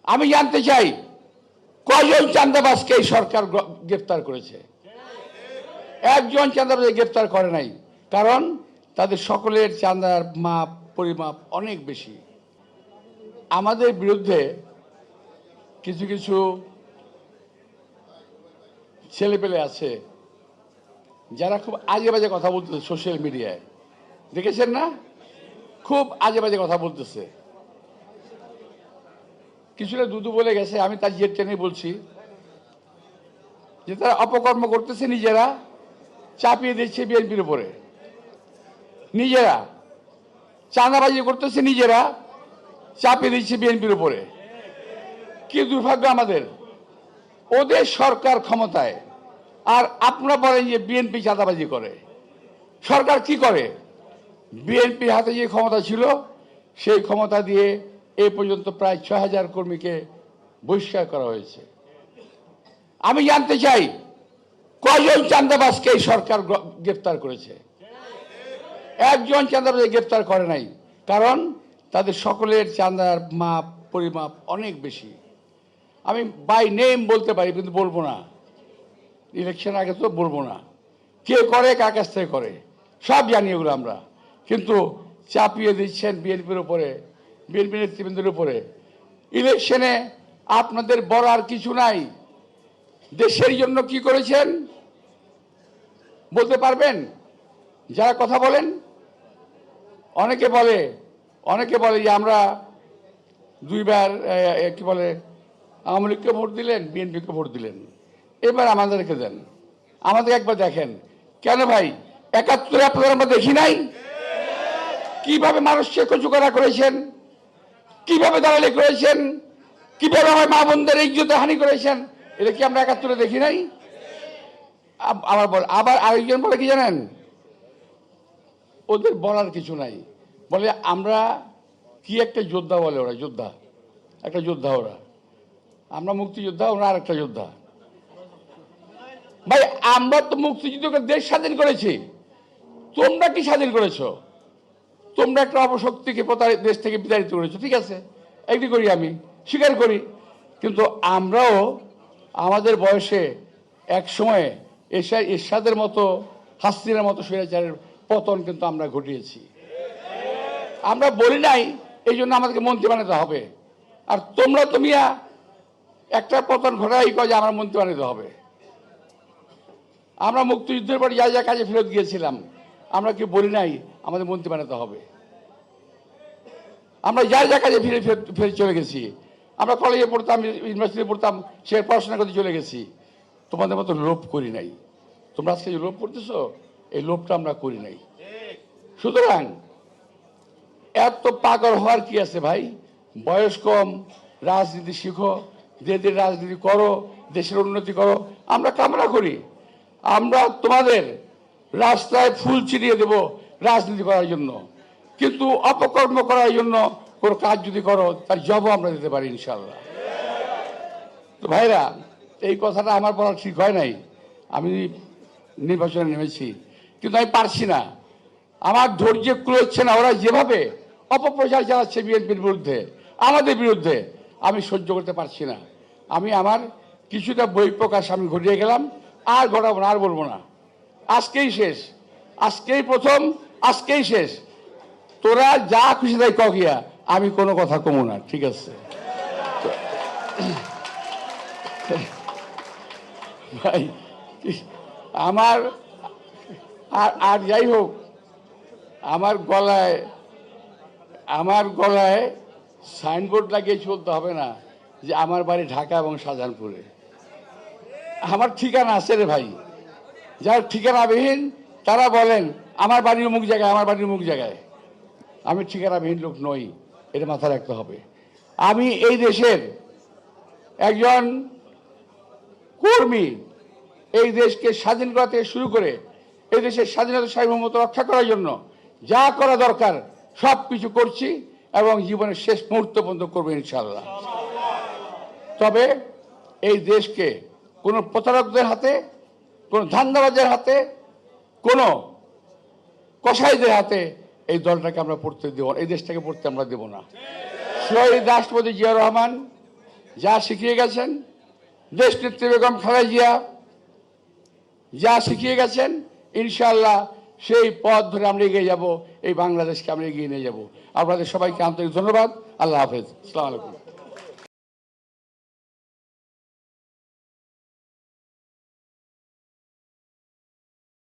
আমি জানতে চাই কয়জন চাঁদাবাজকে এই সরকার গ্রেফতার করেছে? একজন চাঁদাবাজ গ্রেফতার করে নাই, কারণ তাদের সকলের চাঁদার মাপ পরিমাপ অনেক বেশি। আমাদের বিরুদ্ধে কিছু কিছু ছেলেপেলে আছে যারা খুব আজে বাজে কথা বলতেছে সোশ্যাল মিডিয়ায়, দেখেছেন না? খুব আজে বাজে কথা বলতেছে। কিছুটা দুদু বলে গেছে, আমি তার জের টেনে বলছি যে তারা অপকর্ম করতেছে, নিজেরা চাপিয়ে দিচ্ছে বিএনপির উপরে, নিজেরা চাঁদাবাজি করতেছে, নিজেরা চাপিয়ে দিচ্ছে বিএনপির উপরে। কি দুর্ভাগ্য আমাদের, ওদের সরকার ক্ষমতায় আর আপনারা বলেন যে বিএনপি চাঁদাবাজি করে। সরকার কি করে? বিএনপির হাতে যে ক্ষমতা ছিল সেই ক্ষমতা দিয়ে এ পর্যন্ত প্রায় ৬,০০০ কর্মীকে বহিষ্কার করা হয়েছে। আমি জানতে চাই কয়জন চাঁদাবাজকে এই সরকার গ্রেফতার করেছে? একজন চাঁদাবাজ গ্রেফতার করে নাই, কারণ তাদের সকলের চাঁদার মাপ পরিমাপ অনেক বেশি। আমি বাই নেম বলতে পারি, কিন্তু বলবো না, ইলেকশন আগে তো বলবো না কে করে, কার কাছ থেকে করে, সব জানি এগুলো আমরা। কিন্তু চাপিয়ে দিচ্ছেন বিএনপির উপরে, বিএনপি নেতৃবৃন্দের উপরে। ইলেকশনে আপনাদের বলার কিছু নাই। দেশের জন্য কি করেছেন বলতে পারবেন? যারা কথা বলেন, অনেকে বলে যে আমরা দুইবার কি বলে আওয়ামী লীগকে ভোট দিলেন, বিএনপিকে ভোট দিলেন, এবার আমাদেরকে দেন, আমাদের একবার দেখেন। কেন ভাই? ৭১ আপনাদের আমরা দেখি নাই? কিভাবে মানুষকে কচুকারা করেছেন, কিভাবে দালালি করেছেন, কিভাবে আমার মা বোনদের ইজ্জতে হানি করেছেন, এটা কি আমরা ৭১ দেখি নাই? আবার আরেকজন বলে কি জানেন, ওদের বলার কিছু নাই, বলে আমরা কি একটা যোদ্ধা, বলে ওরা যোদ্ধা, একটা যোদ্ধা ওরা, আমরা মুক্তিযোদ্ধা, ওরা আর একটা যোদ্ধা। ভাই আমরা তো মুক্তিযুদ্ধকে দেশ স্বাধীন করেছি, তোমরা কি স্বাধীন করেছো? তোমরা একটা অপশক্তিকে দেশ থেকে বিতাড়িত করেছো, ঠিক আছে, এগ্রি করি, আমি স্বীকার করি। কিন্তু আমরাও আমাদের বয়সে এক সময়ে এরশাদের মতো, হাসিনার মতো স্বৈরাচারের পতন কিন্তু আমরা ঘটিয়েছি। আমরা বলি নাই এই জন্য আমাদেরকে মন্ত্রী বানাতে হবে। আর তোমরা তুমিয়া একটা পতন ঘটাই কয় যে আমরা মন্ত্রী বানাতে হবে। আমরা মুক্তিযুদ্ধের পর যা যা কাজে ফেরত গিয়েছিলাম, আমরা কি বলি নাই আমাদের মন্ত্রী বানাতে হবে? আমরা যা যা কাজে ফিরে চলে গেছি, আমরা কলেজে পড়তাম, ইউনিভার্সিটিতে পড়তাম, সে পড়াশোনা করতে চলে গেছি। তোমাদের মতো লোভ করি নাই। তোমরা আজকে যে লোভ করতেছো, এই লোভটা আমরা করি নাই। সুতরাং এত পাগল হওয়ার কি আছে ভাই? বয়স কম, রাজনীতি শিখো, দেশের রাজনীতি করো, দেশের উন্নতি করো, আমরা কামনা করি। আমরা তোমাদের রাস্তায় ফুল ছিটিয়ে দেব রাজনীতি করার জন্য, কিন্তু অপকর্ম করার জন্য কোনো কাজ যদি করো তার জবাব আমরা দিতে পারি ইনশাল্লাহ। তো ভাইরা, এই কথাটা আমার বলা ঠিক হয় নাই। আমি নির্বাচনে নেমেছি, কিন্তু আমি পারছি না, আমার ধৈর্য কুলোচ্ছে না। ওরা যেভাবে অপপ্রচার চালাচ্ছে বিএনপির বিরুদ্ধে, আমাদের বিরুদ্ধে, আমি সহ্য করতে পারছি না। আমি আমার কিছুটা বই প্রকাশ আমি ঘটিয়ে গেলাম, আর ঘটাবো না, আর বলবো না। আজকেই শেষ, আজকেই প্রথম, আজকেই শেষ। তোরা যা খুশি তাই কিয়া, আমি কোনো কথা কমো না, ঠিক আছে? ভাই আমার আর যাই হোক, আমার গলায় সাইনবোর্ড লাগিয়ে চলতে হবে না যে আমার বাড়ি ঢাকা এবং শাহজাহানপুরে। আমার ঠিকানা আছে রে ভাই। যার ঠিকানাবিহীন তারা বলেন আমার বাড়ির অমুক জায়গায়, আমার বাড়ির অমুক জায়গায়। আমি ঠিকানাবিহীন লোক নই, এটা মাথায় রাখতে হবে। আমি এই দেশের একজন কর্মী। এই দেশকে স্বাধীন করা থেকে শুরু করে এই দেশের স্বাধীনতা সার্বভৌমত্ব রক্ষা করার জন্য যা করা দরকার সব কিছু করছি, এবং জীবনের শেষ মুহূর্ত পর্যন্ত করবো ইনশাআল্লাহ। তবে এই দেশকে কোনো প্রতারকদের হাতে, কোনো ধান্দাবাজের হাতে, কোনো কসাইদের হাতে এই দলটাকে আমরা পড়তে দেব, এই দেশটাকে পড়তে আমরা দেব না। শহীদ রাষ্ট্রপতি জিয়া রহমান যা শিখিয়ে গেছেন দেশ নেত্রী বেগম খালেদা জিয়া, যা শিখিয়ে গেছেন ইনশাআল্লাহ সেই পথ ধরে আমরা এগিয়ে যাব, এই বাংলাদেশকে আমরা এগিয়ে নিয়ে যাব। আপনাদের সবাইকে আন্তরিক ধন্যবাদ। আল্লাহ হাফেজ। আসসালামু আলাইকুম।